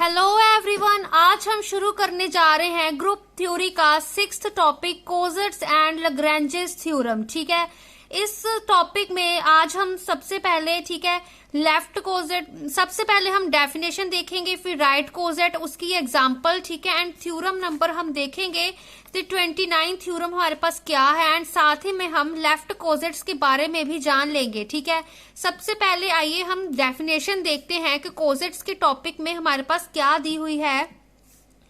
Hello everyone, आज हम शुरू करने जा रहे हैं ग्रुप थ्योरी का 6th topic cosets and Lagrange's theorem. ठीक है, इस टॉपिक में आज हम सबसे पहले लेफ्ट कोजेट, सबसे पहले हम डेफिनेशन देखेंगे, फिर राइट कोजेट, उसकी एग्जांपल, ठीक है, एंड थ्योरम नंबर हम देखेंगे। तो 29 थ्योरम हमारे पास क्या है, एंड साथ ही में हम लेफ्ट कोजेट्स के बारे में भी जान लेंगे। ठीक है, सबसे पहले आइए हम डेफिनेशन देखते हैं कि कोजेट्स के टॉपिक में हमारे पास क्या दी हुई है।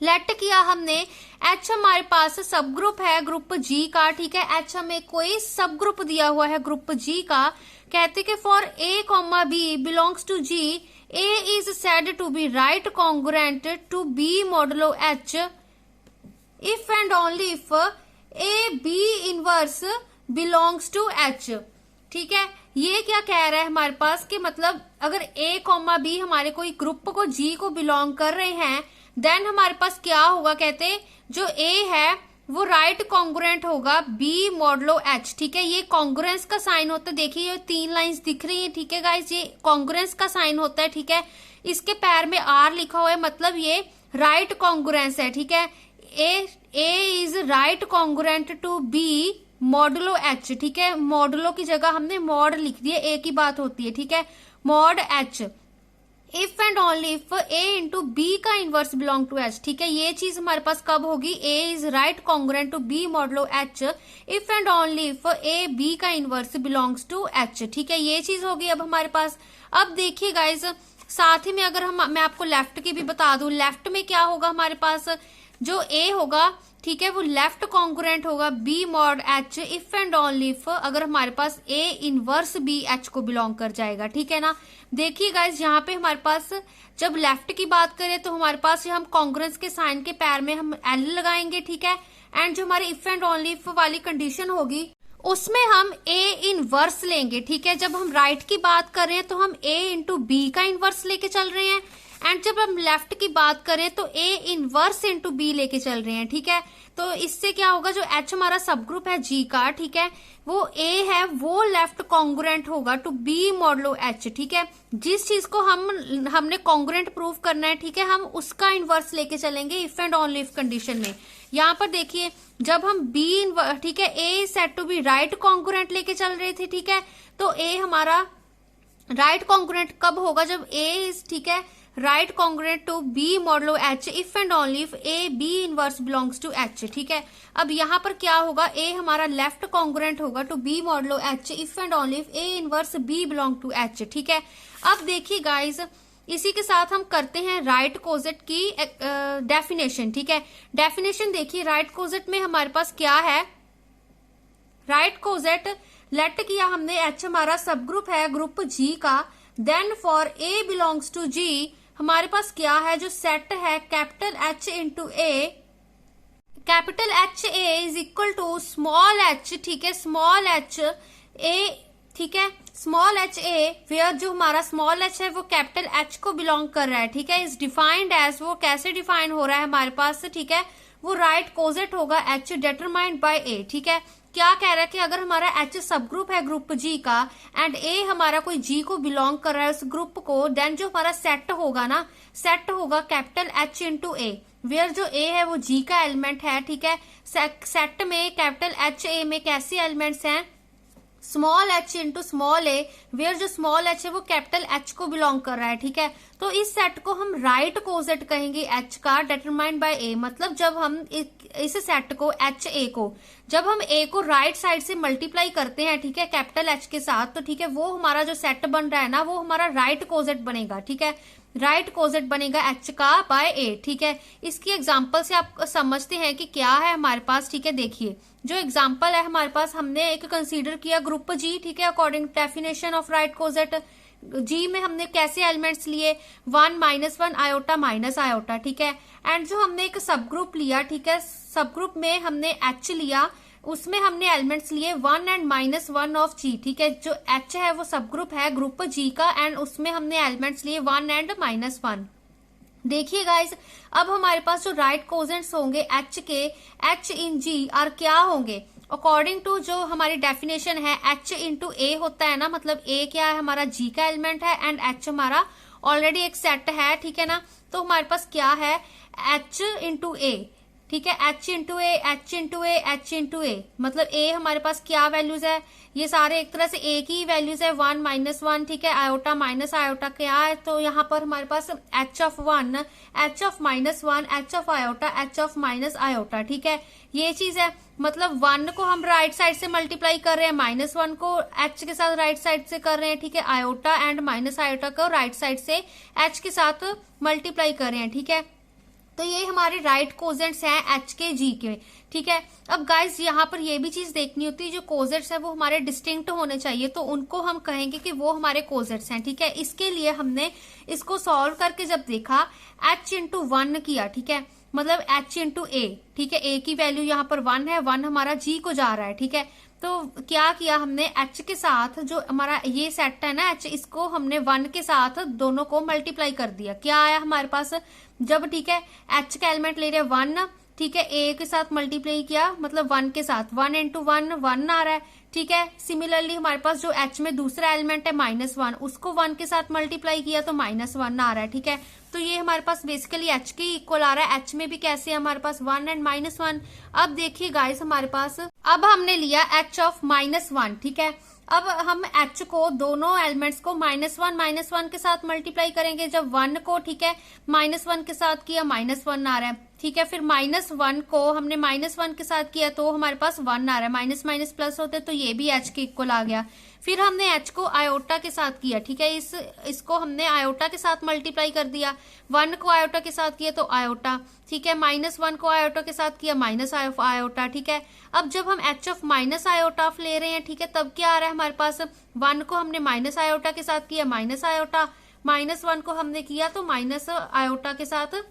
लेट किया हमने एच हमारे पास सब ग्रुप है ग्रुप जी का। ठीक है, एच हमें कोई सब ग्रुप दिया हुआ है ग्रुप जी का। कहते कि for A comma B belongs to G, A is said to B right congruent to B modulo H if and only if A B inverse belongs to H. ठीक है, ये क्या कह रहा है हमारे पास कि मतलब अगर ए कॉमा बी हमारे कोई ग्रुप को जी को बिलोंग कर रहे हैं, देन हमारे पास क्या होगा, कहते जो ए है वो राइट कॉन्ग्रुएंट होगा बी मॉडुलो एच। ठीक है, ये कॉन्ग्रुएंस का साइन होता है। देखिए ये 3 लाइंस दिख रही है। ठीक है गाइस, ये कॉन्ग्रुएंस का साइन होता है। ठीक है, इसके पैर में आर लिखा हुआ है, मतलब ये राइट कॉन्ग्रुएंस है। ठीक है, A is right congruent to B modulo H. ठीक है, मॉडुलो की जगह हमने मॉड लिख दिया, ए की बात होती है। ठीक है, mod H if and only if A into B का इनवर्स बिलोंग टू एच। ठीक है, ये चीज हमारे पास कब होगी, A is right congruent to B modulo H if and only if A B का इनवर्स बिलोंग्स टू एच। ठीक है, ये चीज होगी अब हमारे पास। अब देखिए गाइज, साथ ही में अगर मैं आपको लेफ्ट की भी बता दूं, लेफ्ट में क्या होगा हमारे पास, जो ए होगा, ठीक है, वो लेफ्ट कॉन्ग्रुएंट होगा B mod H if and only if अगर हमारे पास ए इनवर्स बी एच को बिलोंग कर जाएगा। ठीक है ना, देखिए गाइज, यहाँ पे हमारे पास जब लेफ्ट की बात करें तो हमारे पास हम कॉन्ग्रुएंस के साइन के पैर में हम एल लगाएंगे। ठीक है, एंड जो हमारी इफ एंड ओनली इफ वाली कंडीशन होगी उसमें हम ए इनवर्स लेंगे। ठीक है, जब हम राइट की बात कर रहे हैं तो हम ए इंटू बी का इनवर्स लेके चल रहे हैं, एंड जब हम लेफ्ट की बात करें तो ए इनवर्स इंटू बी लेके चल रहे हैं। ठीक है, तो इससे क्या होगा, जो एच हमारा सब ग्रुप है जी का, ठीक है, वो ए है वो लेफ्ट कॉन्ग्रुएंट होगा टू बी मॉडुलो एच। ठीक है, जिस चीज को हमने कॉन्ग्रुएंट प्रूव करना है, ठीक है, हम उसका इनवर्स लेके चलेंगे if and only if condition में। यहाँ पर देखिए, जब हम बी ठीक है, A set to B right congruent लेके चल रहे थे, ठीक है, तो ए हमारा राइट कॉन्ग्रुएंट कब होगा, जब ए इज, ठीक है, right congruent to B modulo H if and only if A B inverse belongs to H. ठीक है, अब यहाँ पर क्या होगा, ए हमारा लेफ्ट कॉन्ग्रुएंट होगा to B modulo H if and only if A inverse B belong to H. ठीक है, अब देखिए गाइज, इसी के साथ हम करते हैं राइट कोजेट की डेफिनेशन। ठीक है, डेफिनेशन देखिए, राइट कोजेट में हमारे पास क्या है, राइट कोजेट लेट किया हमने एच हमारा सब ग्रुप है ग्रुप जी का, then for A belongs to G हमारे पास क्या है, जो सेट है capital H into A, capital H A is equal to small H. ठीक है, स्मॉल एच ए, ठीक है, स्मॉल एच ए वेयर जो हमारा स्मॉल एच है वो कैपिटल एच को बिलोंग कर रहा है। ठीक है, इज डिफाइंड एज, वो कैसे डिफाइन हो रहा है हमारे पास, ठीक है, वो राइट कोजेट होगा एच डिटरमाइंड बाय ए। ठीक है, क्या कह रहा है कि अगर हमारा एच सब ग्रुप है ग्रुप जी का एंड ए हमारा कोई जी को बिलोंग कर रहा है उस ग्रुप को, देन जो हमारा सेट होगा ना, सेट होगा capital H into A, where जो ए है वो जी का एलिमेंट है। ठीक है, सेट में कैपिटल एच ए में कैसे एलिमेंट्स हैं, small H into small A, where जो स्मॉल एच है वो कैपिटल एच को बिलोंग कर रहा है। ठीक है, तो इस सेट को हम राइट कोजेट कहेंगे एच का डिटरमाइंड बाय ए, मतलब जब हम इस सेट को एच ए को, जब हम ए को राइट साइड से मल्टीप्लाई करते हैं, ठीक है, कैपिटल एच के साथ, तो ठीक है, वो हमारा जो सेट बन रहा है ना, वो हमारा राइट कोजेट बनेगा। ठीक है, राइट कोजेट बनेगा एच का बाय ए। ठीक है, इसकी एग्जांपल से आप समझते हैं कि क्या है हमारे पास। ठीक है, देखिए जो एग्जांपल है हमारे पास, हमने एक कंसीडर किया ग्रुप जी। ठीक है, अकॉर्डिंग डेफिनेशन ऑफ राइट कोजेट, जी में हमने कैसे एलिमेंट्स लिए, 1 -1 आयोटा माइनस आयोटा। ठीक है, एंड जो हमने एक सब ग्रुप लिया, ठीक है, सब ग्रुप में हमने एच लिया, उसमें हमने एलिमेंट्स लिए 1 एंड -1 ऑफ जी। ठीक है, जो एच है वो सब ग्रुप है ग्रुप जी का, एंड उसमें हमने एलिमेंट्स लिए 1 एंड -1। देखिए गाइज, अब हमारे पास जो राइट कोजेंट्स होंगे एच के, एच इन जी आर क्या होंगे, अकॉर्डिंग टू जो हमारी डेफिनेशन है, एच इंटू ए होता है ना, मतलब ए क्या है हमारा जी का एलिमेंट है, एंड एच हमारा ऑलरेडी एक सेट है। ठीक है ना, तो हमारे पास क्या है, H इंटू ए, ठीक है, H इंटू ए, H इंटू ए, H इंटू ए, मतलब ए हमारे पास क्या वैल्यूज है, ये सारे एक तरह से ए की वैल्यूज है, 1 -1, ठीक है, आयोटा माइनस आयोटा क्या है, तो यहाँ पर हमारे पास H of 1, H of -1, H of iota, H of minus iota, ठीक है, ये चीज है। मतलब 1 को हम राइट साइड से मल्टीप्लाई कर रहे हैं, -1 को H के साथ राइट साइड से कर रहे हैं, ठीक है, आयोटा एंड माइनस आयोटा को राइट साइड से H के साथ मल्टीप्लाई कर रहे हैं, ठीक है। तो ये हमारे राइट कोजेंट्स हैं H के G के, ठीक है। अब गाइस यहाँ पर ये भी चीज देखनी होती है, जो कोजेंट्स है वो हमारे डिस्टिंक्ट होने चाहिए, तो उनको हम कहेंगे कि वो हमारे कोजेंट्स हैं, ठीक है। इसके लिए हमने इसको सॉल्व करके जब देखा, H इंटू 1 किया, ठीक है, मतलब H इंटू ए, ठीक है, ए की वैल्यू यहाँ पर 1 है, 1 हमारा G को जा रहा है, ठीक है। तो क्या किया हमने, H के साथ जो हमारा ये सेट है ना H, इसको हमने 1 के साथ दोनों को मल्टीप्लाई कर दिया, क्या आया हमारे पास, जब ठीक है H का एलिमेंट ले रहे हैं 1, ठीक है, ए के साथ मल्टीप्लाई किया, मतलब 1 के साथ 1 इंटू 1 1 आ रहा है, ठीक है। सिमिलरली हमारे पास जो H में दूसरा एलिमेंट है -1, उसको 1 के साथ मल्टीप्लाई किया तो -1 आ रहा है, ठीक है। तो ये हमारे पास बेसिकली H के इक्वल आ रहा है, H में भी कैसे है हमारे पास 1 एंड -1। अब देखिए गाइस हमारे पास, अब हमने लिया H ऑफ -1, ठीक है। अब हम H को दोनों एलिमेंट्स को -1 के साथ मल्टीप्लाई करेंगे, जब 1 को ठीक है -1 के साथ किया -1 आ रहा है, ठीक है। फिर -1 को हमने -1 के साथ किया तो हमारे पास 1 आ रहा है, माइनस माइनस प्लस होते तो ये भी H के इक्वल आ गया। फिर हमने H को आयोटा के साथ किया, ठीक है, इसको हमने आयोटा के साथ मल्टीप्लाई कर दिया, 1 को आयोटा के साथ किया तो आयोटा, ठीक है, -1 को आयोटा के साथ किया माइनस आयोटा, ठीक है। अब जब हम H ऑफ माइनस आयोटा ले रहे हैं, ठीक है, तब क्या आ रहा है हमारे पास, 1 को हमने माइनस आयोटा के साथ किया माइनस आयोटा, -1 को हमने किया तो माइनस आयोटा के साथ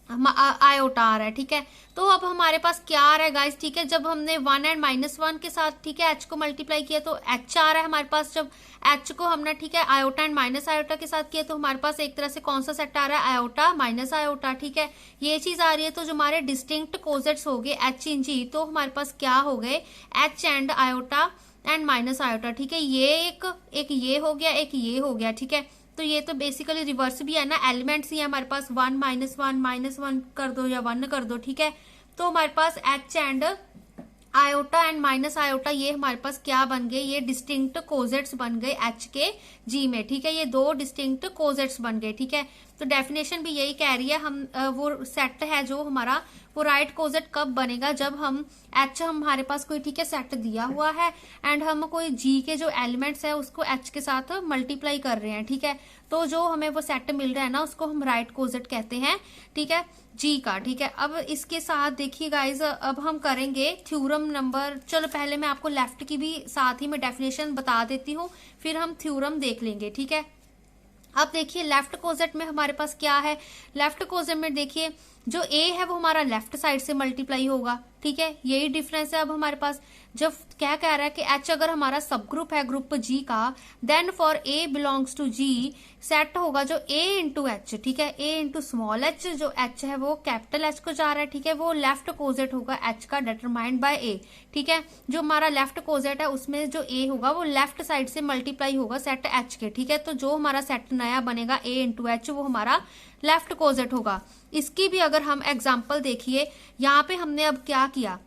आयोटा आ रहा है, ठीक है। तो अब हमारे पास क्या आ रहा है गाइस, ठीक है, जब हमने 1 एंड -1 के साथ ठीक है H को मल्टीप्लाई किया तो H आ रहा है हमारे पास। जब H को हमने ठीक है आयोटा एंड माइनस आयोटा के साथ किया तो हमारे पास एक तरह से कौन सा सेट आ रहा है, आयोटा माइनस आयोटा, ठीक है, ये चीज आ रही है। तो जो हमारे डिस्टिंक्ट कोजेट्स हो गए H इन G, तो हमारे पास क्या हो गए, H and iota and minus iota, ठीक है, ये एक ये हो गया, एक ये हो गया, ठीक है। तो ये तो बेसिकली रिवर्स भी है ना, एलिमेंट्स ही है हमारे पास, 1 -1 कर दो या 1 कर दो, ठीक है। तो हमारे पास H and iota and minus iota ये हमारे पास क्या बन गए, ये डिस्टिंक्ट कोजेट्स बन गए H के G में, ठीक है, ये दो डिस्टिंक्ट कोजेट्स बन गए, ठीक है। तो डेफिनेशन भी यही कह रही है, हम वो सेट है जो हमारा, वो राइट कोजेट कब बनेगा, जब हम H हमारे पास कोई ठीक है सेट दिया हुआ है एंड हम कोई G के जो एलिमेंट्स है उसको H के साथ मल्टीप्लाई कर रहे हैं, ठीक है। तो जो हमें वो सेट मिल रहा है ना उसको हम राइट कोजेट कहते हैं, ठीक है, G का, ठीक है। अब इसके साथ देखिए गाइज, अब हम करेंगे थ्योरम नंबर, चलो पहले मैं आपको लेफ्ट की भी साथ ही में डेफिनेशन बता देती हूँ, फिर हम थ्योरम देख लेंगे, ठीक है। अब देखिए लेफ्ट कोजेट में हमारे पास क्या है, लेफ्ट कोजेट में देखिए जो A है वो हमारा लेफ्ट साइड से मल्टीप्लाई होगा, ठीक है, यही डिफरेंस है। अब हमारे पास जब क्या कह रहा है कि H अगर हमारा सब ग्रुप है ग्रुप G का, then for A belongs to G set होगा जो A इंटू H, ठीक है, A इंटू स्मॉल h, जो H है वो कैपिटल H को जा रहा है, ठीक है, वो लेफ्ट कोजेट होगा H का डिटरमाइंड बाय A, ठीक है। जो हमारा लेफ्ट कोजेट है उसमें जो A होगा वो लेफ्ट साइड से मल्टीप्लाई होगा सेट H के, ठीक है। तो जो हमारा सेट नया बनेगा A इंटू H वो हमारा लेफ्ट कोजेट होगा। इसकी भी अगर हम एग्जाम्पल देखिए, यहाँ पे हमने अब क्या किया,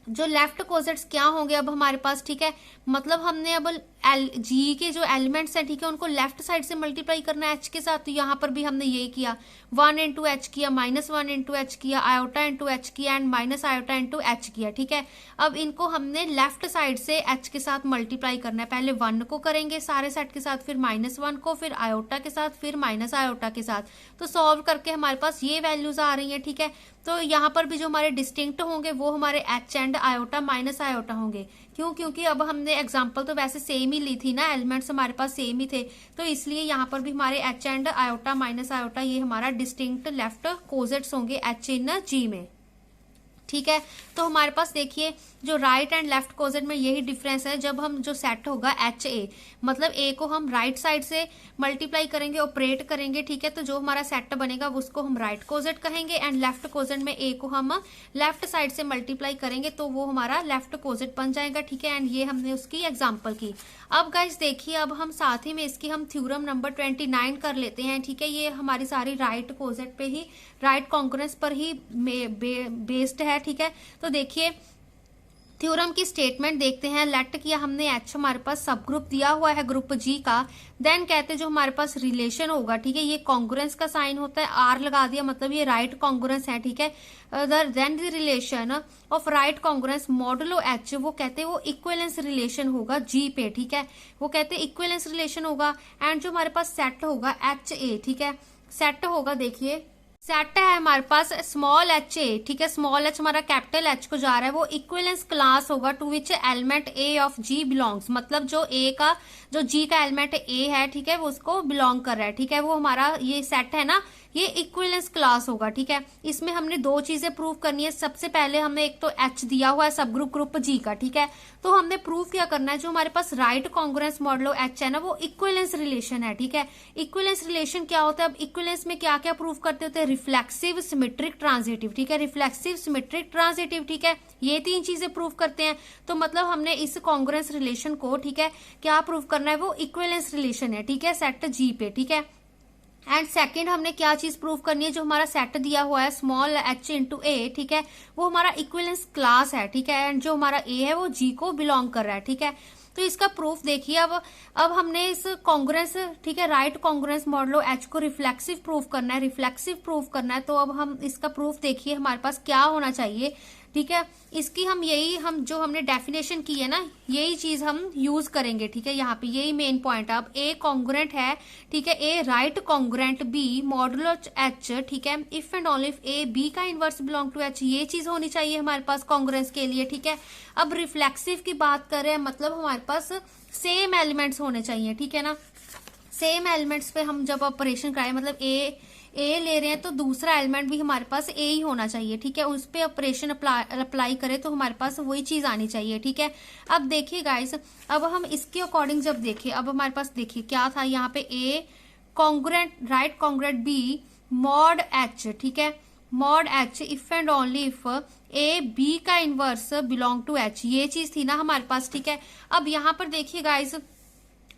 जो लेफ्ट कोजेट्स क्या होंगे अब हमारे पास, ठीक है, मतलब हमने अब G के जो एलिमेंट्स हैं, ठीक है, उनको लेफ्ट साइड से मल्टीप्लाई करना है H के साथ। तो यहाँ पर भी हमने यही किया, 1 इंटू H किया, -1 इंटू H किया, आयोटा इंटू H किया and minus iota into H किया, ठीक है। अब इनको हमने लेफ्ट साइड से H के साथ मल्टीप्लाई करना है, पहले 1 को करेंगे सारे सेट के साथ, फिर -1 को, फिर आयोटा के साथ, फिर माइनस आयोटा के साथ। तो सॉल्व करके हमारे पास ये वैल्यूज आ रही है, ठीक है। तो यहाँ पर भी जो हमारे डिस्टिंक्ट होंगे वो हमारे H and iota minus iota होंगे, क्यों, क्योंकि अब हमने एग्जांपल तो वैसे सेम ही ली थी ना, एलिमेंट्स हमारे पास सेम ही थे, तो इसलिए यहाँ पर भी हमारे H and iota minus iota ये हमारा डिस्टिंक्ट लेफ्ट कोजेट्स होंगे H इन G में, ठीक है। तो हमारे पास देखिए जो राइट एंड लेफ्ट कोजेट में यही डिफरेंस है। जब हम जो सेट होगा एच ए, मतलब ए को हम राइट साइड से मल्टीप्लाई करेंगे, ऑपरेट करेंगे, ठीक है। तो जो हमारा सेट बनेगा उसको हम राइट कोजेट कहेंगे, एंड लेफ्ट कोजेट में ए को हम लेफ्ट साइड से मल्टीप्लाई करेंगे तो वो हमारा लेफ्ट कोजेट बन जाएगा, ठीक है। एंड ये हमने उसकी एग्जाम्पल की। अब गाइस देखिए, अब हम साथ ही में इसकी हम थ्योरम नंबर 29 कर लेते हैं, ठीक है। ये हमारी सारी राइट कोजेट पे ही, राइट कॉन्ग्रुएंस पर ही बेस्ड है, ठीक है। तो देखिए थ्योरम की स्टेटमेंट देखते हैं। लेट किया हमने एच हमारे पास सब ग्रुप दिया हुआ है ग्रुप जी का। देन कहते हैं जो हमारे पास रिलेशन होगा, ठीक है, ये कॉन्ग्रुएंस का साइन होता है, आर लगा दिया, मतलब ये राइट कॉन्ग्रुएंस है, ठीक है। Then the relation of right congruence modulo H, वो कहते हैं वो इक्विवेलेंस रिलेशन होगा जी पे, ठीक है। वो कहते हैं इक्विवेलेंस रिलेशन होगा। एंड जो हमारे पास सेट होगा एच ए, ठीक है, सेट होगा, देखिए सेट है हमारे पास स्मॉल एच ए, ठीक है। स्मॉल एच हमारा कैपिटल एच को जा रहा है, वो इक्विवेलेंस क्लास होगा to which element A of G belongs, मतलब जो ए का, जो जी का एलिमेंट ए है, ठीक है, वो उसको बिलोंग कर रहा है, ठीक है। वो हमारा ये सेट है ना, ये इक्विवेलेंस क्लास होगा, ठीक है। इसमें हमने दो चीजें प्रूव करनी है। सबसे पहले हमने एक तो एच दिया हुआ है सब ग्रुप ग्रुप जी का, ठीक है। तो हमने प्रूव क्या करना है, जो हमारे पास राइट कॉन्ग्रुएंस मॉडुलो एच है ना, वो इक्विवेलेंस रिलेशन है, ठीक है। इक्विवेलेंस रिलेशन क्या होता है, अब इक्विवेलेंस में क्या क्या प्रूव करते होते हैं, रिफ्लेक्सिव, सिमेट्रिक, ट्रांजिटिव, ठीक है। रिफ्लेक्सिव, सिमेट्रिक, ट्रांजिटिव, ठीक है, ये तीन चीजें प्रूव करते हैं। तो मतलब हमने इस कॉन्ग्रुएंस रिलेशन को, ठीक है, क्या प्रूव करना है, वो इक्विवेलेंस रिलेशन है, ठीक है, सेट जी पे, ठीक है। एंड सेकंड हमने क्या चीज प्रूव करनी है, जो हमारा सेट दिया हुआ है स्मॉल एच इंटू ए, ठीक है, वो हमारा इक्विवेलेंस क्लास है, ठीक है। एंड जो हमारा ए है वो जी को बिलोंग कर रहा है, ठीक है। तो इसका प्रूफ देखिए। अब हमने इस कॉन्ग्रुएंस, ठीक है, राइट कॉन्ग्रुएंस मॉडुलो एच को रिफ्लेक्सिव प्रूफ करना है, रिफ्लेक्सिव प्रूफ करना है। तो अब हम इसका प्रूफ देखिए हमारे पास क्या होना चाहिए, ठीक है। इसकी हम जो हमने डेफिनेशन की है ना, यही चीज हम यूज करेंगे, ठीक है। यहाँ पे यही मेन पॉइंट है। अब ए कॉन्ग्रुएंट है, ठीक है, A right congruent B modulo H, ठीक है, if and only if A B का इनवर्स बिलोंग टू एच, ये चीज होनी चाहिए हमारे पास कॉन्ग्रुएंस के लिए, ठीक है। अब रिफ्लेक्सिव की बात करें, मतलब हमारे पास सेम एलिमेंट्स होने चाहिए, ठीक है ना। सेम एलिमेंट्स पे हम जब ऑपरेशन कराएं, मतलब ए ले रहे हैं तो दूसरा एलिमेंट भी हमारे पास ए ही होना चाहिए, ठीक है। उस पे ऑपरेशन अप्लाई करें तो हमारे पास वही चीज आनी चाहिए, ठीक है। अब देखिए गाइस, अब हम इसके अकॉर्डिंग जब देखें, अब हमारे पास देखिए क्या था यहाँ पे, A congruent, right congruent B mod H, ठीक है, mod H if and only if A B का इनवर्स बिलोंग टू एच, ये चीज थी ना हमारे पास, ठीक है। अब यहाँ पर देखिए गाइस,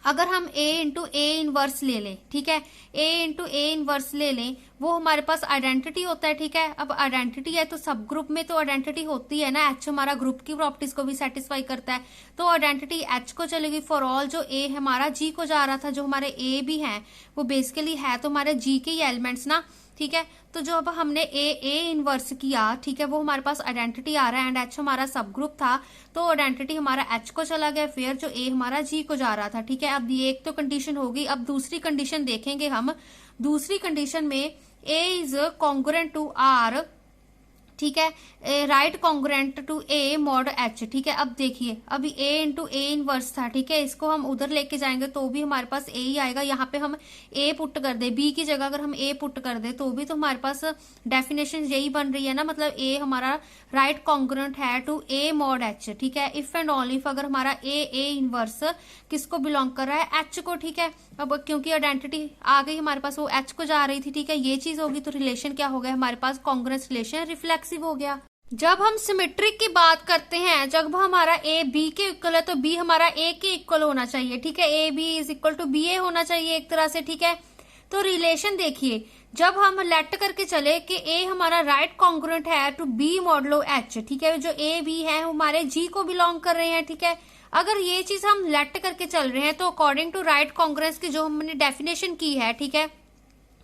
अगर हम a इंटू ए इनवर्स ले लें, ठीक है, a इंटू ए इनवर्स ले लें, वो हमारे पास आइडेंटिटी होता है, ठीक है। अब आइडेंटिटी है तो सब ग्रुप में तो आइडेंटिटी होती है ना, h हमारा ग्रुप की प्रॉपर्टीज को भी सेटिस्फाई करता है, तो आइडेंटिटी h को चलेगी फॉर ऑल। जो a हमारा g को जा रहा था, जो हमारे a भी है वो बेसिकली है तो हमारे g के ही एलिमेंट्स ना, ठीक है। तो जो अब हमने ए इनवर्स किया, ठीक है, वो हमारे पास आइडेंटिटी आ रहा है, एंड एच हमारा सब ग्रुप था तो आइडेंटिटी हमारा एच को चला गया, फिर जो ए हमारा जी को जा रहा था, ठीक है। अब ये एक तो कंडीशन होगी। अब दूसरी कंडीशन देखेंगे हम। दूसरी कंडीशन में A is congruent to R, ठीक है, right congruent to A mod H, ठीक है। अब देखिए, अभी ए इंटू ए इनवर्स था, ठीक है, इसको हम उधर लेके जाएंगे तो भी हमारे पास ए ही आएगा। यहाँ पे हम ए पुट कर दे, बी की जगह अगर हम ए पुट कर दे तो भी तो हमारे पास डेफिनेशन यही बन रही है ना, मतलब ए हमारा राइट कॉन्ग्रुएंट है टू ए मॉड एच, ठीक है, इफ एंड ओनली इफ अगर हमारा ए इनवर्स किसको बिलोंग कर रहा है, एच को, ठीक है। अब क्योंकि आइडेंटिटी आ गई हमारे पास, वो एच को जा रही थी, ठीक है, ये चीज होगी तो रिलेशन क्या हो गया हमारे पास, कॉन्ग्रुएंस रिलेशन रिफ्लेक्सिव हो गया। जब हम सिमेट्रिक की बात करते हैं, जब हमारा ए बी के इक्वल है तो बी हमारा ए के इक्वल होना चाहिए, ठीक है, A B is equal to B A होना चाहिए एक तरह से, ठीक है। तो रिलेशन देखिए, जब हम लेट करके चले कि ए हमारा राइट कॉन्ग्रुएंट है टू बी मॉडुलो एच, ठीक है, जो ए बी है हमारे जी को बिलोंग कर रहे हैं, ठीक है। अगर ये चीज हम लेट करके चल रहे हैं तो अकॉर्डिंग टू राइट कॉन्ग्रुएंस की जो हमने डेफिनेशन की है, ठीक है,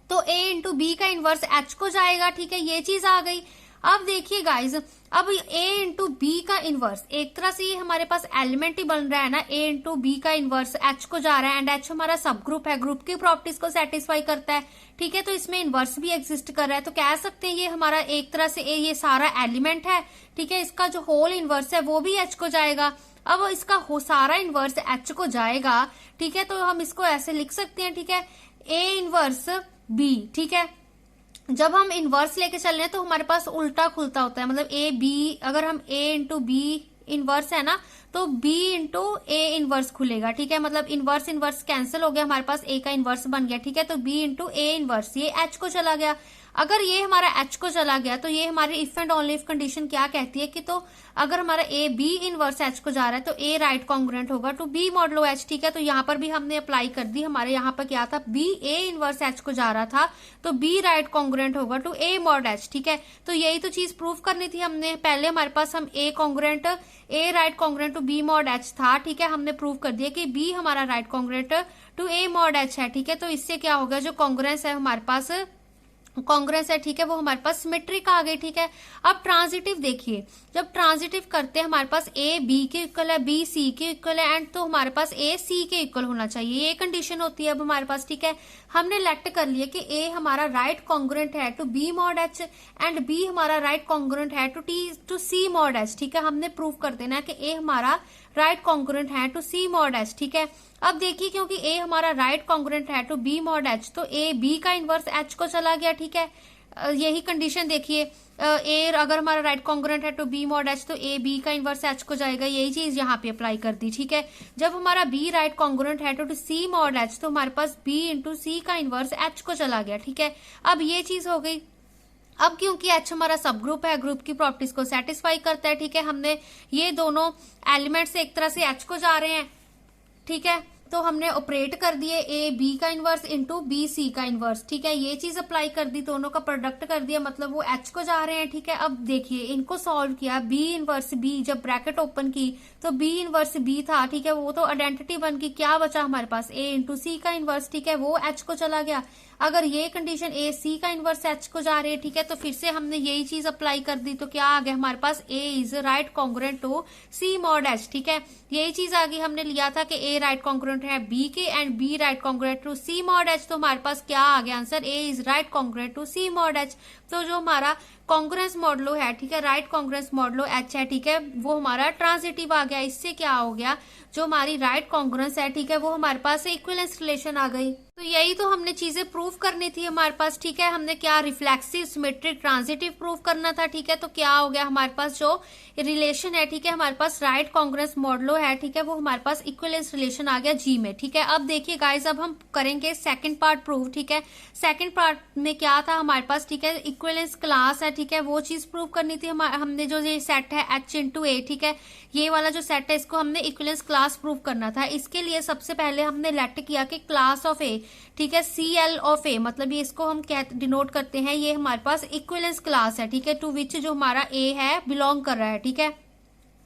तो ए इंटू बी का इनवर्स एच को जाएगा, ठीक है, ये चीज आ गई। अब देखिए गाइज, अब ए इंटू बी का इनवर्स, एक तरह से ये हमारे पास एलिमेंट ही बन रहा है ना, ए इंटू बी का इनवर्स एच को जा रहा है, एंड एच हमारा सब ग्रुप है, ग्रुप की प्रॉपर्टीज को सेटिस्फाई करता है, ठीक है। तो इसमें इनवर्स भी एग्जिस्ट कर रहा है, तो कह सकते हैं ये हमारा एक तरह से ये सारा एलिमेंट है, ठीक है, इसका जो होल इनवर्स है वो भी एच को जाएगा। अब इसका सारा इनवर्स एच को जाएगा, ठीक है, तो हम इसको ऐसे लिख सकते हैं, ठीक है, ए इनवर्स बी, ठीक है। जब हम इनवर्स लेके चल रहे हैं तो हमारे पास उल्टा खुलता होता है, मतलब ए बी, अगर हम ए इंटू बी इनवर्स है ना, तो बी इंटू ए इनवर्स खुलेगा, ठीक है। मतलब इनवर्स इनवर्स कैंसिल हो गया, हमारे पास ए का इनवर्स बन गया, ठीक है। तो बी इंटू ए इनवर्स, ये एच को चला गया। अगर ये हमारा एच को चला गया तो ये हमारी if and only if condition क्या कहती है कि तो अगर हमारा ए बी इनवर्स एच को जा रहा है तो ए राइट कॉन्ग्रुएंट होगा टू बी मॉडलो एच, ठीक है। तो यहाँ पर भी हमने अप्लाई कर दी, हमारे यहाँ पर क्या था, बी ए इनवर्स एच को जा रहा था तो बी राइट कॉन्ग्रुएंट होगा टू ए मॉड एच, ठीक है। तो यही तो चीज प्रूव करनी थी हमने। पहले हमारे पास हम A congruent, A right congruent to B mod H था, ठीक है। हमने प्रूव कर दिया कि बी हमारा right congruent to A mod H है, ठीक है। तो इससे क्या हो गया, जो कॉन्ग्रुएंस है हमारे पास, कांग्रेस है, ठीक है, वो हमारे पास सिमेट्रिक आ गई, ठीक है। अब ट्रांजिटिव देखिए, जब ट्रांजिटिव करते हैं हमारे पास ए बी के इक्वल है, बी सी के इक्वल है, एंड तो हमारे पास ए सी के इक्वल होना चाहिए, ये कंडीशन होती है अब हमारे पास, ठीक है। हमने लेट कर लिया कि ए हमारा राइट कॉन्ग्रुएंट है to B mod H and B हमारा राइट कॉन्ग्रुएंट है टू सी मॉड एच, ठीक है। हमने प्रूव कर देना है कि ए हमारा राइट कॉन्ग्रुएंट है टू सी मॉड एच, ठीक है। अब देखिए क्योंकि ए हमारा राइट कॉन्ग्रुएंट है टू बी मॉड एच तो ए बी का इनवर्स एच को चला गया, ठीक है। यही कंडीशन देखिए, ए अगर हमारा राइट कॉन्ग्रुएंट है टू बी मॉड एच तो ए बी का इनवर्स एच को जाएगा, यही चीज यहाँ पे अप्लाई कर दी, ठीक है। जब हमारा बी राइट कॉन्ग्रुएंट है टू सी मॉड एच तो हमारे पास बी इंटू सी का इनवर्स एच को चला गया, ठीक है। अब ये चीज हो गई। अब क्योंकि एच हमारा सब ग्रुप है, ग्रुप की प्रॉपर्टीज को सेटिस्फाई करता है, ठीक है, हमने ये दोनों एलिमेंट्स एक तरह से एच को जा रहे हैं, ठीक है। तो हमने ऑपरेट कर दिए ए बी का इनवर्स इंटू बी सी का इनवर्स, ठीक है। ये चीज अप्लाई कर दी, दोनों का प्रोडक्ट कर दिया, मतलब वो एच को जा रहे हैं, ठीक है। अब देखिए इनको सॉल्व किया, बी इनवर्स बी, जब ब्रैकेट ओपन की तो बी इनवर्स बी था, ठीक है, वो तो आइडेंटिटी बन गई। क्या बचा हमारे पास, ए इंटू सी का इनवर्स, ठीक है, वो एच को चला गया। अगर ये कंडीशन ए सी का इनवर्स एच को जा रही है, ठीक है, तो फिर से हमने यही चीज अप्लाई कर दी, तो क्या आ गया हमारे पास, A is right congruent to C mod H, ठीक है। यही चीज आ गई, हमने लिया था कि ए राइट कॉन्ग्रुएंट है बी के and B right congruent to C mod H, तो हमारे पास क्या आ गया answer, A is right congruent to C mod H. तो जो हमारा कॉन्ग्रुएंस मॉडलो है, ठीक है, राइट कॉन्ग्रुएंस मॉडलो एच है, ठीक है, वो हमारा ट्रांजिटिव आ गया। इससे क्या हो गया, जो हमारी राइट कॉन्ग्रुएंस है, ठीक है, वो हमारे पास इक्विवेलेंस रिलेशन आ गई। तो यही तो हमने चीजें प्रूव करनी थी हमारे पास, ठीक है। हमने क्या रिफ्लेक्सिव सिमेट्रिक ट्रांजिटिव प्रूव करना था, ठीक है। तो क्या हो गया हमारे पास जो रिलेशन है, ठीक है, हमारे पास राइट कॉन्ग्रुएंस मॉडलो है, ठीक है, वो हमारे पास इक्विवेलेंस रिलेशन आ गया जी में, ठीक है। अब देखिए गाइस, अब हम करेंगे सेकंड पार्ट प्रूव, ठीक है। सेकंड पार्ट में क्या था हमारे पास, ठीक है, इक्विवेलेंस क्लास है, ठीक है, वो चीज प्रूव करनी थी। हमने जो ये सेट है एच इंटू ए, ठीक है, ये वाला जो सेट है इसको हमने इक्विवेलेंस क्लास प्रूव करना था। इसके लिए सबसे पहले हमने लेट किया कि क्लास ऑफ ए, ठीक है, सी एल ऑफ ए, मतलब ये इसको हम क्या डिनोट करते हैं, ये हमारे पास इक्विवेलेंस क्लास है, ठीक है, टू विच जो हमारा ए है बिलोंग कर रहा है, ठीक है।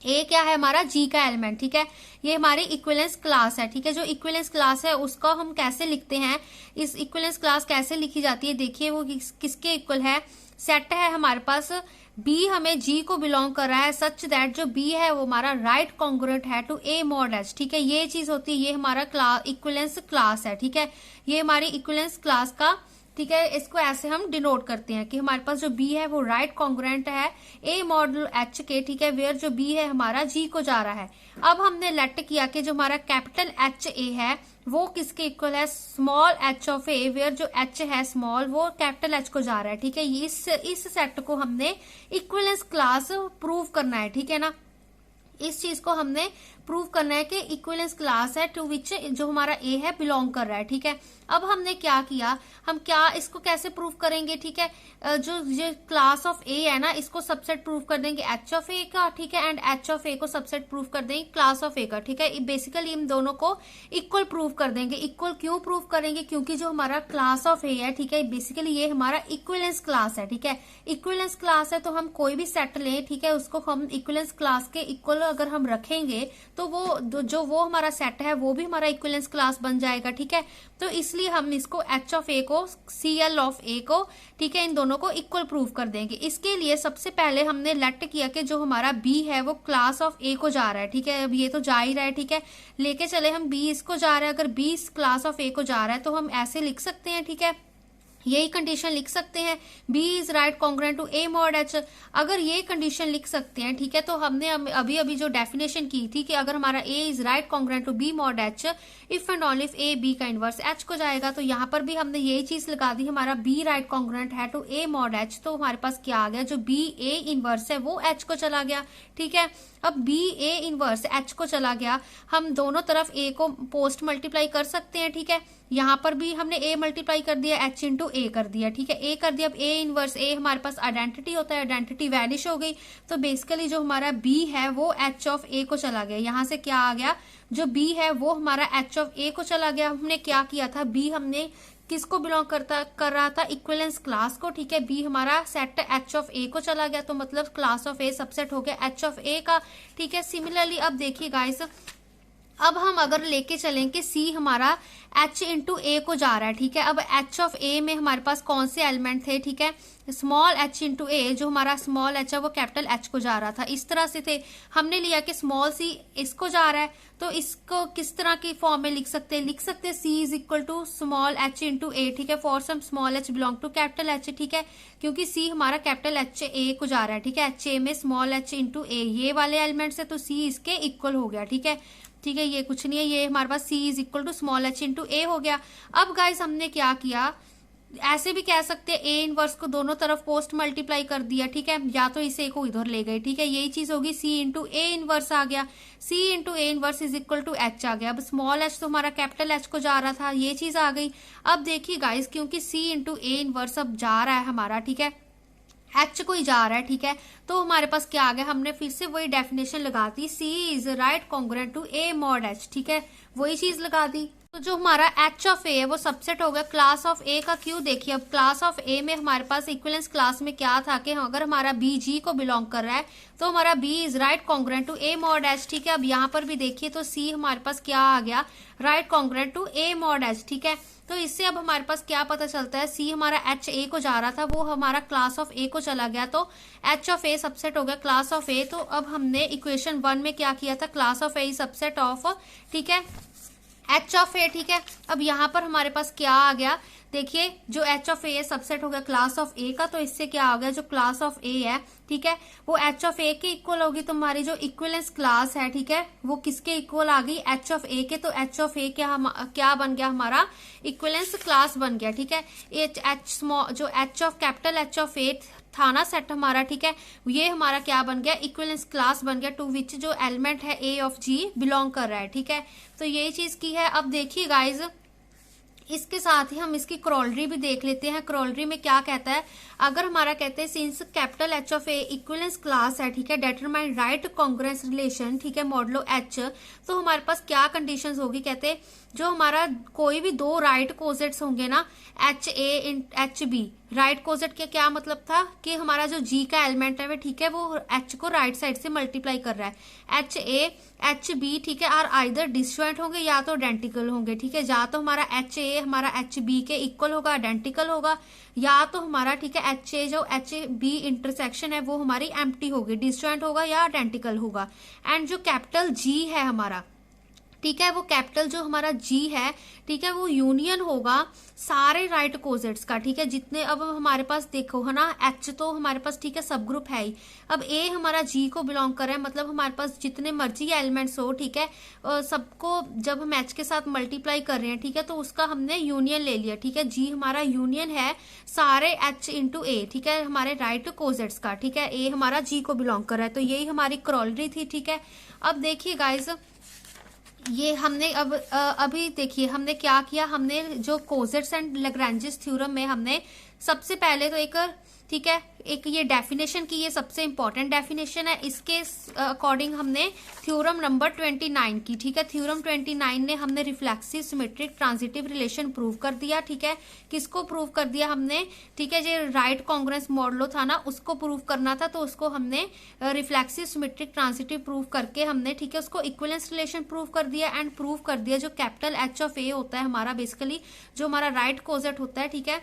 ए क्या है हमारा, जी का एलिमेंट, ठीक है, ये हमारी इक्विवेलेंस क्लास है, ठीक है। जो इक्विवेलेंस क्लास है उसको हम कैसे लिखते हैं, इस इक्विवेलेंस क्लास कैसे लिखी जाती है, देखिए वो किसके इक्वल है, सेट है हमारे पास बी हमें जी को बिलोंग कर रहा है सच दैट जो बी है वो हमारा राइट कॉन्ग्रुएंट है टू ए मॉड एच, ठीक है। ये चीज होती है, ये हमारा इक्विवेलेंस क्लास है, ठीक है, ये हमारी इक्विवेलेंस क्लास का, ठीक है। इसको ऐसे हम डिनोट करते हैं कि हमारे पास जो बी है वो राइट कॉन्ग्रुएंट है ए मॉडल एच के, ठीक है, वेयर जो बी है हमारा जी को जा रहा है। अब हमने लेट किया कि जो हमारा कैपिटल एच ए है वो किसके इक्वल है, small H of A, where जो एच है स्मॉल वो कैपिटल एच को जा रहा है, ठीक है। इस सेट को हमने इक्विवेलेंस क्लास प्रूव करना है, ठीक है ना। इस चीज को हमने प्रूव करना है कि इक्विवेलेंस क्लास है टू विच जो हमारा ए है बिलोंग कर रहा है, ठीक है। अब हमने क्या किया, हम क्या इसको कैसे प्रूव करेंगे, ठीक है, जो क्लास ऑफ ए है ना इसको सबसेट प्रूव कर देंगे एच ऑफ ए का, ठीक है, एंड एच ऑफ ए को सबसेट प्रूव कर देंगे क्लास ऑफ ए का, ठीक है। बेसिकली इन दोनों को इक्वल प्रूव कर देंगे। इक्वल क्यों प्रूव करेंगे, क्योंकि जो हमारा क्लास ऑफ ए है, ठीक है, बेसिकली ये हमारा इक्विवेलेंस क्लास है, ठीक है। इक्विवेलेंस क्लास है तो हम कोई भी सेट लें, ठीक है, उसको हम इक्विवेलेंस क्लास के इक्वल अगर हम रखेंगे तो वो हमारा सेट है वो भी हमारा इक्विवेलेंस क्लास बन जाएगा, ठीक है। तो इसलिए हम इसको एच ऑफ ए को सी एल ऑफ ए को, ठीक है, इन दोनों को इक्वल प्रूव कर देंगे। इसके लिए सबसे पहले हमने लेट किया कि जो हमारा बी है वो क्लास ऑफ ए को जा रहा है, ठीक है। अब ये तो जा ही रहा है, ठीक है, लेके चले हम बी इसको जा रहा है। अगर बी क्लास ऑफ ए को जा रहा है तो हम ऐसे लिख सकते हैं, ठीक है, यही कंडीशन लिख सकते हैं, B is right congruent to A mod H। अगर ये कंडीशन लिख सकते हैं, ठीक है, तो हमने अभी अभी जो डेफिनेशन की थी कि अगर हमारा A is right congruent to B mod H if and only if A B का इनवर्स H को जाएगा, तो यहाँ पर भी हमने यही चीज लगा दी, हमारा B राइट कॉन्ग्रुएंट है टू A मॉड H, तो हमारे पास क्या आ गया, जो B A इनवर्स है वो H को चला गया। ठीक है, अब B A इनवर्स H को चला गया, हम दोनों तरफ A को पोस्ट मल्टीप्लाई कर सकते हैं। ठीक है, यहाँ पर भी हमने A मल्टीप्लाई कर दिया, H इंटू A कर दिया। ठीक है, A कर दिया, अब A इनवर्स A हमारे पास आइडेंटिटी होता है, आइडेंटिटी वैनिश हो गई, तो बेसिकली जो हमारा B है वो H ऑफ A को चला गया। यहाँ से क्या आ गया, जो B है वो हमारा H ऑफ A को चला गया। हमने क्या किया था, B हमने किसको बिलोंग कर रहा था, इक्विवेलेंस क्लास को। ठीक है, B हमारा सेट H ऑफ A को चला गया, तो मतलब क्लास ऑफ A सबसेट हो गया H ऑफ A का। ठीक है, सिमिलरली अब देखिए गाइस, अब हम अगर लेके चलें कि C हमारा H इंटू A को जा रहा है। ठीक है, अब H ऑफ A में हमारे पास कौन से एलिमेंट थे, ठीक है, स्मॉल h इंटू A, जो हमारा स्मॉल h है वो कैपिटल H को जा रहा था, इस तरह से थे। हमने लिया कि स्मॉल c इसको जा रहा है, तो इसको किस तरह की फॉर्म में लिख सकते हैं, C is equal to small h into A। ठीक है, for some small h belong to capital H। ठीक है, क्योंकि C हमारा कैपिटल H A को जा रहा है। ठीक है, H A में स्मॉल h इंटू A ये वाले एलिमेंट्स है, तो C इसके इक्वल हो गया। ठीक है, ठीक है, ये कुछ नहीं है, ये हमारे पास C is equal to small h into A हो गया। अब गाइस हमने क्या किया, ऐसे भी कह सकते हैं A इनवर्स को दोनों तरफ पोस्ट मल्टीप्लाई कर दिया। ठीक है, या तो इसे को इधर ले गए। ठीक है, यही चीज होगी, C इंटू A इनवर्स आ गया, C into A inverse is equal to H आ गया। अब स्मॉल h तो हमारा कैपिटल H को जा रहा था, ये चीज आ गई। अब देखिए गाइस, क्योंकि C इंटू A इनवर्स अब जा रहा है हमारा, ठीक है, H को ही जा रहा है। ठीक है, तो हमारे पास क्या आ गया, हमने फिर से वही डेफिनेशन लगा दी, C is right congruent to A mod H। ठीक है, वही चीज लगा दी, तो जो हमारा H ऑफ A है वो सबसेट हो गया क्लास ऑफ A का। क्यों, देखिए अब क्लास ऑफ A में हमारे पास इक्विवेलेंस क्लास में क्या था कि अगर हमारा B G को बिलोंग कर रहा है तो हमारा B is right congruent to A mod H। ठीक है, अब यहाँ पर भी देखिए तो C हमारे पास क्या आ गया, right congruent to A mod H। ठीक है, तो इससे अब हमारे पास क्या पता चलता है, C हमारा H A को जा रहा था, वो हमारा क्लास ऑफ A को चला गया, तो H ऑफ A सबसेट हो गया क्लास ऑफ A। तो अब हमने इक्वेशन 1 में क्या किया था, class of A subset of, ठीक है, H ऑफ A। ठीक है, अब यहाँ पर हमारे पास क्या आ गया, देखिए जो H ऑफ A है सबसेट हो गया क्लास ऑफ A का, तो इससे क्या हो गया, जो क्लास ऑफ A है, ठीक है, वो H ऑफ A के इक्वल होगी। तो हमारी जो इक्विवेलेंस क्लास है, ठीक है, वो किसके इक्वल आ गई, H ऑफ A के। तो H ऑफ A क्या बन गया, हमारा इक्विवेलेंस क्लास बन गया। ठीक है, जो H of capital H of A था ना सेट हमारा, ठीक है, ये हमारा क्या बन गया, इक्विवेलेंस क्लास बन गया, टू विच जो एलिमेंट है A ऑफ G बिलोंग कर रहा है। ठीक है, तो यही चीज की है। अब देखिए गाइज, इसके साथ ही हम इसकी क्रॉलरी भी देख लेते हैं। क्रॉलरी में क्या कहता है, अगर हमारा कहते हैं since capital H of A equivalence class है, ठीक है, डेटरमाइन राइट कॉन्ग्रुएंस रिलेशन, ठीक है, मॉडलो H, तो हमारे पास क्या कंडीशंस होगी, कहते हैं जो हमारा कोई भी दो राइट कोजेट्स होंगे ना, H A H B, right coset के क्या मतलब था कि हमारा जो G का एलिमेंट है, ठीक है, वो H को राइट साइड से मल्टीप्लाई कर रहा है। H A H B, ठीक है, आर आइदर डिसजॉइंट होंगे या तो आइडेंटिकल होंगे। ठीक है, या तो हमारा H A हमारा H B के इक्वल होगा, आइडेंटिकल होगा, या तो हमारा, ठीक है, H A जो H A B इंटरसेक्शन है वो हमारी एम्प्टी होगी, डिसजॉइंट होगा या आइडेंटिकल होगा। एंड जो कैपिटल G है हमारा, ठीक है, वो कैपिटल जो हमारा G है, ठीक है, वो यूनियन होगा सारे राइट कोजेट्स का। ठीक है, जितने अब हमारे पास देखो है ना, H तो हमारे पास, ठीक है, सब ग्रुप है ही। अब A हमारा G को बिलोंग कर रहा है, मतलब हमारे पास जितने मर्जी एलिमेंट्स हो, ठीक है, सबको जब हम H के साथ मल्टीप्लाई कर रहे हैं, ठीक है, तो उसका हमने यूनियन ले लिया। ठीक है, G हमारा यूनियन है सारे H इंटू A, ठीक है, हमारे राइट कोजेट्स का। ठीक है, A हमारा G को बिलोंग कर रहा है, तो यही हमारी क्रॉलरी थी। ठीक है, अब देखिए गाइज, ये हमने अभी देखिए हमने क्या किया, हमने जो कोजेट्स एंड लैग्रेंजेस थ्योरम में हमने सबसे पहले तो एक, ठीक है, एक ये डेफिनेशन की, ये सबसे इंपॉर्टेंट डेफिनेशन है, इसके अकॉर्डिंग हमने थ्योरम नंबर 29 की। ठीक है, थ्योरम 29 ने हमने reflexive symmetric transitive relation prove कर दिया। ठीक है, किसको प्रूव कर दिया हमने, ठीक है, जो राइट कॉन्ग्रुएंस मॉडलो था ना, उसको प्रूव करना था, तो उसको हमने रिफ्लेक्सिव सिमेट्रिक ट्रांजिटिव प्रूव करके हमने, ठीक है, उसको इक्विवेलेंस रिलेशन प्रूव कर दिया एंड प्रूव कर दिया जो कैपिटल H ऑफ A होता है हमारा, बेसिकली जो हमारा राइट कोजेट होता है, ठीक है,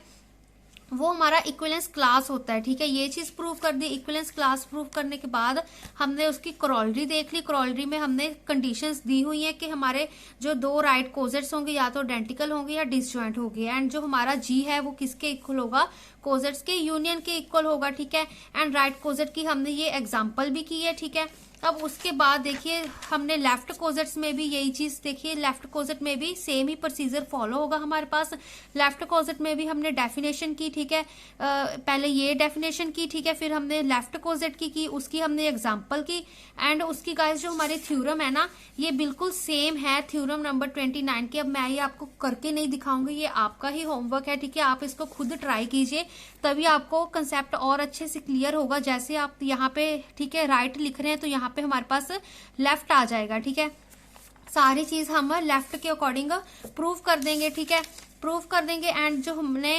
वो हमारा इक्विवेलेंस क्लास होता है, ठीक है। ये चीज प्रूव कर दी। इक्विवेलेंस क्लास प्रूव करने के बाद हमने उसकी करोलरी देख ली। करोलरी में हमने कंडीशंस दी हुई है कि हमारे जो दो राइट कोजेट्स होंगे या तो आइडेंटिकल होंगे या डिसजॉइंट होंगे, एंड जो हमारा जी है वो किसके इक्वल होगा, कोजेट्स के यूनियन के इक्वल होगा, ठीक है। एंड राइट कोजेट की हमने ये एग्जाम्पल भी की है, ठीक है। अब उसके बाद देखिए हमने लेफ्ट कोजेट्स में भी यही चीज देखिए, लेफ्ट कोजेट में भी सेम ही प्रोसीजर फॉलो होगा हमारे पास। लेफ्ट कोजेट में भी हमने डेफिनेशन की, ठीक है। पहले ये डेफिनेशन की, ठीक है, फिर हमने लेफ्ट कोजेट की उसकी हमने एग्जांपल की, एंड उसकी गाइस जो हमारे थ्योरम है ना, ये बिल्कुल सेम है थ्योरम नंबर 29 की। अब मैं ये आपको करके नहीं दिखाऊंगी, ये आपका ही होमवर्क है, ठीक है। आप इसको खुद ट्राई कीजिए, तभी आपको कंसेप्ट और अच्छे से क्लियर होगा। जैसे आप यहाँ पे, ठीक है, राइट लिख रहे हैं तो यहाँ पे हमारे पास लेफ्ट आ जाएगा, ठीक है। सारी चीज हम लेफ्ट के अकॉर्डिंग प्रूव कर देंगे, ठीक है, प्रूव कर देंगे। एंड जो हमने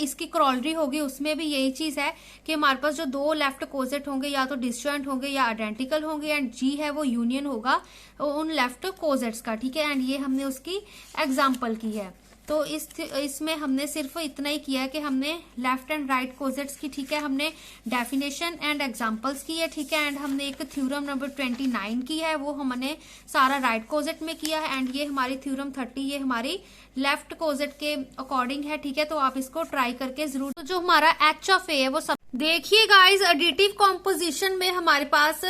इसकी करोलरी होगी उसमें भी यही चीज है कि हमारे पास जो दो लेफ्ट कोजेट होंगे या तो डिसजॉइंट होंगे या आइडेंटिकल होंगे, एंड जी है वो यूनियन होगा उन लेफ्ट कोजेट्स का, ठीक है। एंड ये हमने उसकी एग्जाम्पल की है। तो इसमें हमने सिर्फ इतना ही किया है कि हमने लेफ्ट एंड राइट कोजेट्स की, ठीक है, हमने डेफिनेशन एंड एग्जांपल्स की है, ठीक है। एंड हमने एक थ्योरम नंबर 29 की है, वो हमने सारा राइट कोजेट में किया है। एंड ये हमारी थ्योरम 30 ये हमारी लेफ्ट कोजेट के अकॉर्डिंग है, ठीक है। तो आप इसको ट्राई करके जरूर। तो जो हमारा एच ऑफ ए है वो सब देखिए गाइज, एडिटिव कॉम्पोजिशन में हमारे पास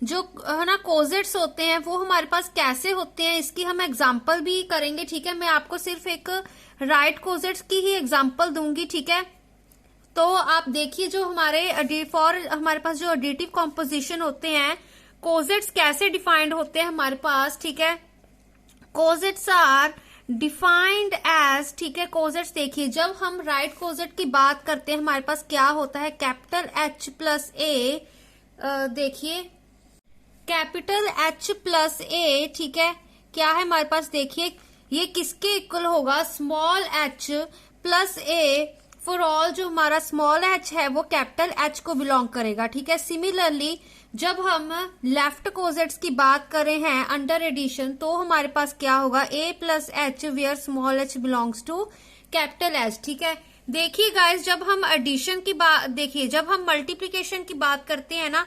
जो है ना कोजेट्स होते हैं वो हमारे पास कैसे होते हैं, इसकी हम एग्जांपल भी करेंगे, ठीक है। मैं आपको सिर्फ एक राइट कोजेट्स की ही एग्जांपल दूंगी, ठीक है। तो आप देखिए जो हमारे पास जो एडिटिव कॉम्पोजिशन होते हैं, कोजेट्स कैसे डिफाइंड होते हैं हमारे पास, ठीक है। कोजेट्स आर डिफाइंड एज, ठीक है, कोजेट्स देखिए जब हम राइट कोजेट की बात करते हैं हमारे पास क्या होता है, कैपिटल एच प्लस ए, देखिए कैपिटल एच प्लस ए, ठीक है, क्या है हमारे पास, देखिए ये किसके इक्वल होगा, small H plus A for all. जो हमारा स्मॉल एच है वो कैपिटल एच को बिलोंग करेगा, ठीक है। सिमिलरली जब हम लेफ्ट कोजेट्स की बात कर रहे हैं अंडर एडिशन, तो हमारे पास क्या होगा, A plus H where small H belongs to capital H, ठीक है। देखिए गाइस, जब हम एडिशन की बात, देखिए जब हम मल्टीप्लीकेशन की बात करते हैं ना,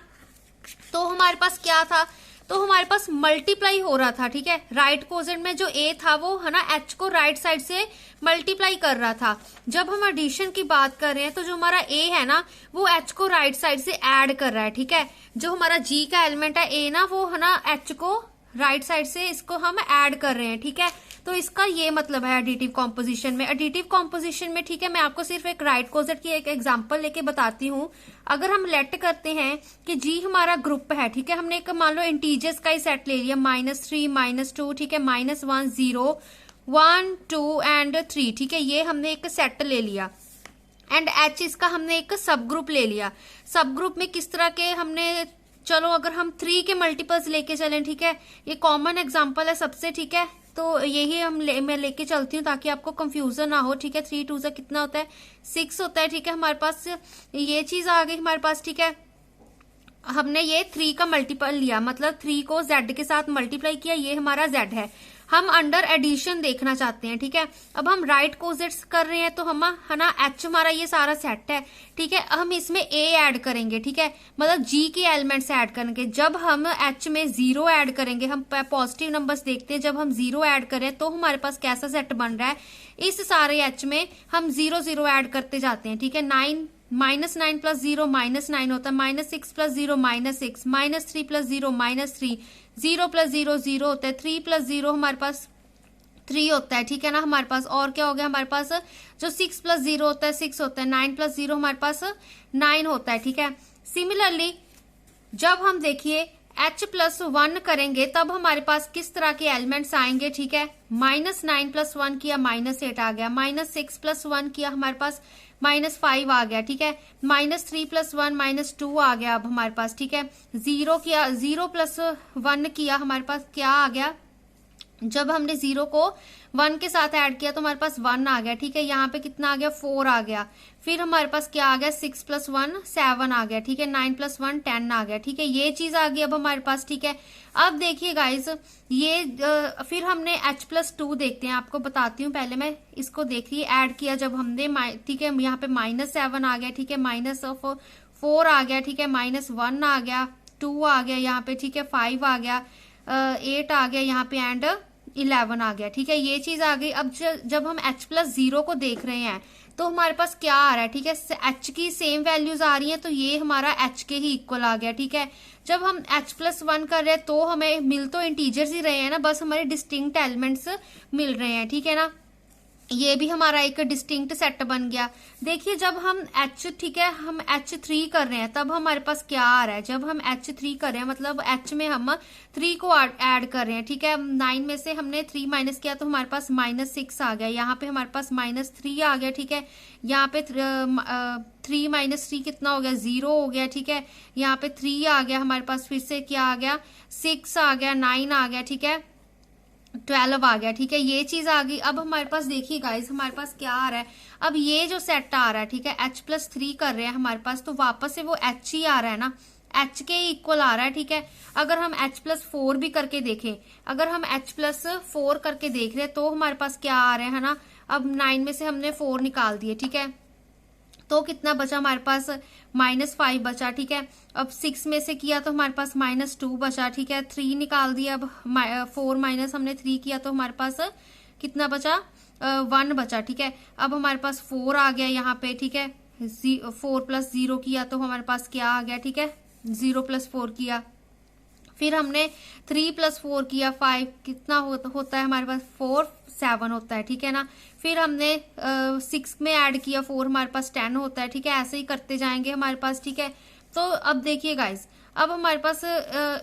तो हमारे पास क्या था, तो हमारे पास मल्टीप्लाई हो रहा था, ठीक है। राइट कोजेट में जो ए था वो है ना एच को राइट साइड से मल्टीप्लाई कर रहा था। जब हम एडिशन की बात कर रहे हैं तो जो हमारा ए है ना वो एच को राइट साइड से ऐड कर रहा है, ठीक है। जो हमारा जी का एलिमेंट है ए ना, वो है ना एच को राइट साइड से इसको हम ऐड कर रहे हैं, ठीक है। तो इसका ये मतलब है एडिटिव कॉम्पोजिशन में। एडिटिव कॉम्पोजिशन में, ठीक है, मैं आपको सिर्फ एक राइट कोजेट की एक एग्जांपल लेके बताती हूँ। अगर हम लेट करते हैं कि जी हमारा ग्रुप है, ठीक है, हमने एक मान लो इंटीजर्स का ही सेट ले लिया, -3 -2, ठीक है, -1 0 1 2 एंड 3, ठीक है, ये हमने एक सेट ले लिया। एंड एच इसका हमने एक सब ग्रुप ले लिया। सब ग्रुप में किस तरह के हमने, चलो अगर हम 3 के मल्टीपल्स लेके चलें, ठीक है, ये कॉमन एग्जांपल है सबसे, ठीक है। तो यही मैं लेके चलती हूँ ताकि आपको कंफ्यूजन ना हो, ठीक है। 3 2 से कितना होता है, 6 होता है, ठीक है। हमारे पास ये चीज आ गई हमारे पास, ठीक है। हमने ये 3 का मल्टीपल लिया, मतलब 3 को z के साथ मल्टीप्लाई किया, ये हमारा z है। हम अंडर एडिशन देखना चाहते हैं, ठीक है। अब हम राइट कोजेट्स कर रहे हैं तो हम है ना एच हमारा ये सारा सेट है, ठीक है। हम इसमें ए ऐड करेंगे, ठीक है, मतलब जी के एलिमेंट्स ऐड करेंगे। जब हम एच में 0 ऐड करेंगे, हम पॉजिटिव नंबर्स देखते हैं, जब हम 0 ऐड करें तो हमारे पास कैसा सेट बन रहा है, इस सारे एच में हम 0 0 ऐड करते जाते हैं, ठीक है। 9 -9 + 0 -9 होता है, -6 + 0 -6, -3 + 0 -3, 0 + 0 0 होता है, 3 + 0 हमारे पास 3 होता है, ठीक है ना। हमारे पास और क्या हो गया, हमारे पास जो 6 + 0 होता है 6 होता है, 9 + 0 हमारे पास 9 होता है, ठीक है। सिमिलरली जब हम देखिए h + 1 करेंगे तब हमारे पास किस तरह के एलिमेंट्स आएंगे, ठीक है। -9 + 1 किया -8 आ गया, -6 + 1 किया हमारे पास -5 आ गया, ठीक है। -3 + 1 -2 आ गया अब हमारे पास, ठीक है। 0 किया, 0 + 1 किया हमारे पास क्या आ गया, जब हमने 0 को 1 के साथ ऐड किया तो हमारे पास 1 आ गया, ठीक है। यहाँ पे कितना आ गया, 4 आ गया। फिर हमारे पास क्या आ गया, 6 + 1 7 आ गया, ठीक है। 9 + 1 10 आ गया, ठीक है। ये चीज आ गई अब हमारे पास, ठीक है। अब देखिए गाइस, ये फिर हमने H+2 देखते हैं, आपको बताती हूँ। पहले मैं इसको देखिए, ऐड किया जब हमने, ठीक है। यहाँ पे -7 आ गया, ठीक है। -4 आ गया, ठीक है। -1 आ गया, 2 आ गया यहाँ पे, ठीक है। 5 आ गया, 8 आ गया यहाँ पे, एंड 11 आ गया, ठीक है। ये चीज आ गई। अब जब हम H+0 को देख रहे हैं तो हमारे पास क्या आ रहा है, ठीक है। H की सेम वैल्यूज आ रही हैं, तो ये हमारा H के ही इक्वल आ गया, ठीक है। जब हम H+1 कर रहे हैं तो हमें मिल तो इंटीजर्स ही रहे हैं ना, बस हमारे डिस्टिंक्ट एलिमेंट्स मिल रहे हैं, ठीक है ना। ये भी हमारा एक डिस्टिंक्ट सेट बन गया। देखिए जब हम ठीक है, हम H3 कर रहे हैं तब हमारे पास क्या आ रहा है। जब हम H3 कर रहे हैं मतलब H में हम 3 को ऐड कर रहे हैं, ठीक है। 9 में से हमने 3 माइनस किया तो हमारे पास -6 आ गया। यहाँ पे हमारे पास -3 आ गया, ठीक है। यहाँ पे 3 - 3 कितना हो गया, 0 हो गया, ठीक है। यहाँ पे 3 आ गया हमारे पास, फिर से क्या आ गया, 6 आ गया, 9 आ गया, ठीक है। 12 आ गया, ठीक है। ये चीज आ गई। अब हमारे पास देखिए गाइस, हमारे पास क्या आ रहा है, अब ये जो सेट आ रहा है, ठीक है। H+3 कर रहे हैं हमारे पास, तो वापस से वो H ही आ रहा है ना, H के इक्वल आ रहा है, ठीक है। अगर हम H+4 भी करके देखें, अगर हम H+4 करके देख रहे हैं तो हमारे पास क्या आ रहा है ना। अब 9 में से हमने 4 निकाल दिए, ठीक है। तो कितना बचा हमारे पास, -5 बचा, ठीक है। अब 6 में से किया तो हमारे पास -2 बचा, ठीक है। 3 निकाल दिया, अब 4 माइनस हमने 3 किया तो हमारे पास कितना बचा, 1 बचा, ठीक है। अब हमारे पास 4 आ गया यहाँ पे, ठीक है। 4 + 0 किया तो हमारे पास क्या आ गया, ठीक है। 0 + 4 किया, फिर हमने 3 + 4 किया, 5 कितना होता है हमारे पास, 4 7 होता है, ठीक है ना। फिर हमने 6 में ऐड किया 4, हमारे पास 10 होता है, ठीक है। ऐसे ही करते जाएंगे हमारे पास, ठीक है। तो अब देखिए गाइस, अब हमारे पास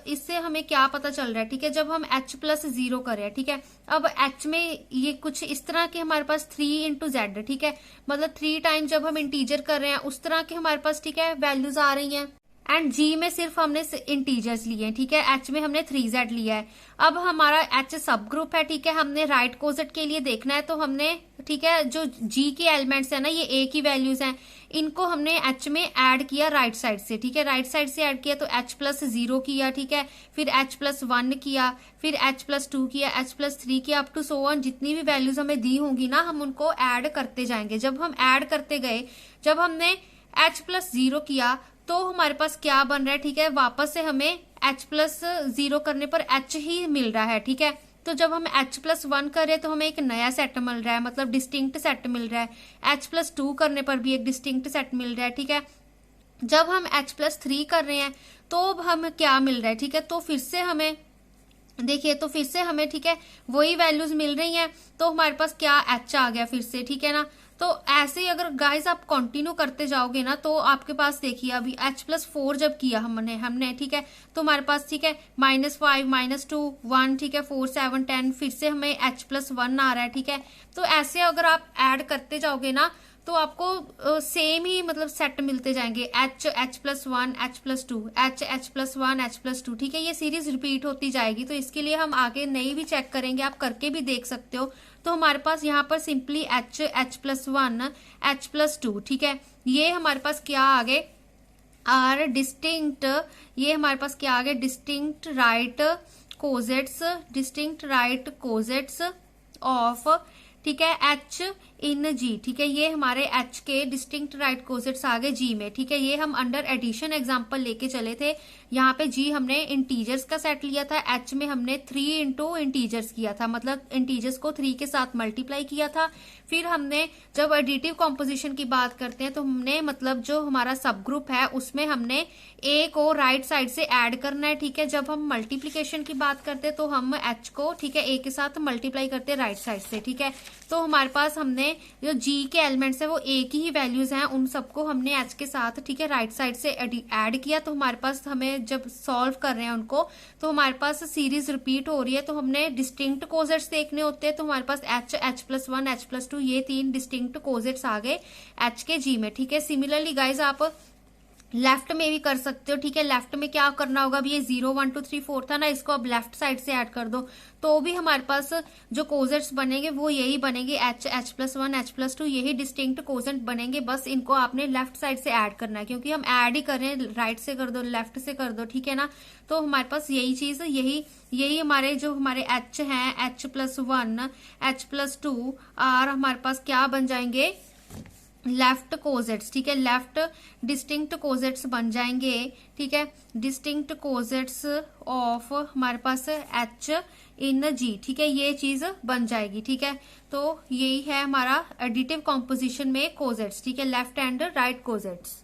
इससे हमें क्या पता चल रहा है, ठीक है। जब हम H+0 कर रहे हैं, ठीक है। अब H में ये कुछ इस तरह के हमारे पास 3 × Z, ठीक है। मतलब 3 टाइम जब हम इंटीजर कर रहे हैं उस तरह के हमारे पास, ठीक है, वैल्यूज आ रही हैं। एंड G में सिर्फ हमने इंटीजर्स लिए हैं, ठीक है। H में हमने 3Z लिया है। अब हमारा H सब ग्रुप है, ठीक है। हमने राइट कोजेट के लिए देखना है तो हमने, ठीक है, जो G के एलिमेंट्स है ना, ये A की वैल्यूज हैं, इनको हमने H में ऐड किया राइट साइड से, ठीक है। राइट साइड से ऐड किया तो H+0 किया, ठीक है। फिर H+1 किया, फिर H+2 किया, H+3 किया, अप टू सो ऑन। जितनी भी वैल्यूज हमें दी होंगी ना, हम उनको ऐड करते जाएंगे। जब हम ऐड करते गए, जब हमने H+0 किया तो हमारे पास क्या बन रहा है, ठीक है। वापस से हमें H+0 करने पर H ही मिल रहा है, ठीक है। तो जब हम H+1 कर रहे हैं तो हमें एक नया सेट मिल रहा है, मतलब डिस्टिंक्ट सेट मिल रहा है। H+2 करने पर भी एक डिस्टिंक्ट सेट मिल रहा है, ठीक है। जब हम H+3 कर रहे हैं तो अब हमें क्या मिल रहा है, ठीक है। तो फिर से हमें देखिए, तो फिर से हमें, ठीक है, वही वैल्यूज मिल रही हैं। तो हमारे पास क्या H आ गया फिर से, ठीक है ना। तो ऐसे ही अगर गाइस आप कंटिन्यू करते जाओगे ना तो आपके पास देखिए, अभी H+4 जब किया हमने, ठीक है, तो हमारे पास, ठीक है, -5 -2 1, ठीक है, 4 7 10, फिर से हमें H+1 आ रहा है, ठीक है। तो ऐसे अगर आप ऐड करते जाओगे ना तो आपको सेम ही मतलब सेट मिलते जाएंगे, H+1 H+2 H+1 H+2, ठीक है। ये सीरीज रिपीट होती जाएगी। तो इसके लिए हम आगे नई भी चेक करेंगे, आप करके भी देख सकते हो। तो हमारे पास यहाँ पर सिंपली H+1 H+2, ठीक है। ये हमारे पास क्या आ गए, आर डिस्टिंक्ट, ये हमारे पास क्या आ गए, डिस्टिंक्ट राइट कोजेट्स ऑफ, ठीक है, H इन G, ठीक है। ये हमारे H के डिस्टिंक्ट राइट कोजेट्स आ गए G में, ठीक है। ये हम अंडर एडिशन एग्जांपल लेके चले थे। यहाँ पे G हमने इंटीजर्स का सेट लिया था, H में हमने 3 × इंटीजर्स किया था, मतलब इंटीजर्स को 3 के साथ मल्टीप्लाई किया था। फिर हमने जब एडिटिव कॉम्पोजिशन की बात करते हैं तो हमने मतलब जो हमारा सब ग्रुप है उसमें हमने A को राइट साइड से ऐड करना है, ठीक है। जब हम मल्टीप्लीकेशन की बात करते हैं तो हम H को, ठीक है, A के साथ मल्टीप्लाई करते हैं राइट साइड से, ठीक है। तो हमारे पास हमने जो G के एलिमेंट्स है वो A की ही वैल्यूज हैं, उन सबको हमने H के साथ, ठीक है, राइट साइड से ऐड किया। तो हमारे पास, हमें जब सॉल्व कर रहे हैं उनको, तो हमारे पास सीरीज रिपीट हो रही है। तो हमने डिस्टिंक्ट कोजेट्स देखने होते हैं, तो हमारे पास H+1 H+2 ये 3 डिस्टिंक्ट कोजेट्स आ गए H के G में, ठीक है। सिमिलरली गाइज आप लेफ्ट में भी कर सकते हो, ठीक है। लेफ्ट में क्या करना होगा, अभी ये 0 1 2 3 4 था ना, इसको अब लेफ्ट साइड से ऐड कर दो, तो भी हमारे पास जो कोजेट्स बनेंगे वो यही बनेंगे, H+1 H+2 यही डिस्टिंक्ट कोजेंट बनेंगे। बस इनको आपने लेफ्ट साइड से ऐड करना है, क्योंकि हम ऐड ही कर रहे हैं, राइट से कर दो, लेफ्ट से कर दो, ठीक है ना। तो हमारे पास यही चीज, यही हमारे जो हमारे H हैं, H+1 H+2 और हमारे पास क्या बन जाएंगे, लेफ्ट कोजेट्स, ठीक है। लेफ्ट डिस्टिंक्ट कोजेट्स बन जाएंगे, ठीक है। डिस्टिंक्ट कोजेट्स ऑफ हमारे पास H इन G, ठीक है, ये चीज बन जाएगी, ठीक है। तो यही है हमारा एडिटिव कॉम्पोजिशन में कोजेट्स, ठीक है, लेफ्ट एंड राइट कोजेट्स।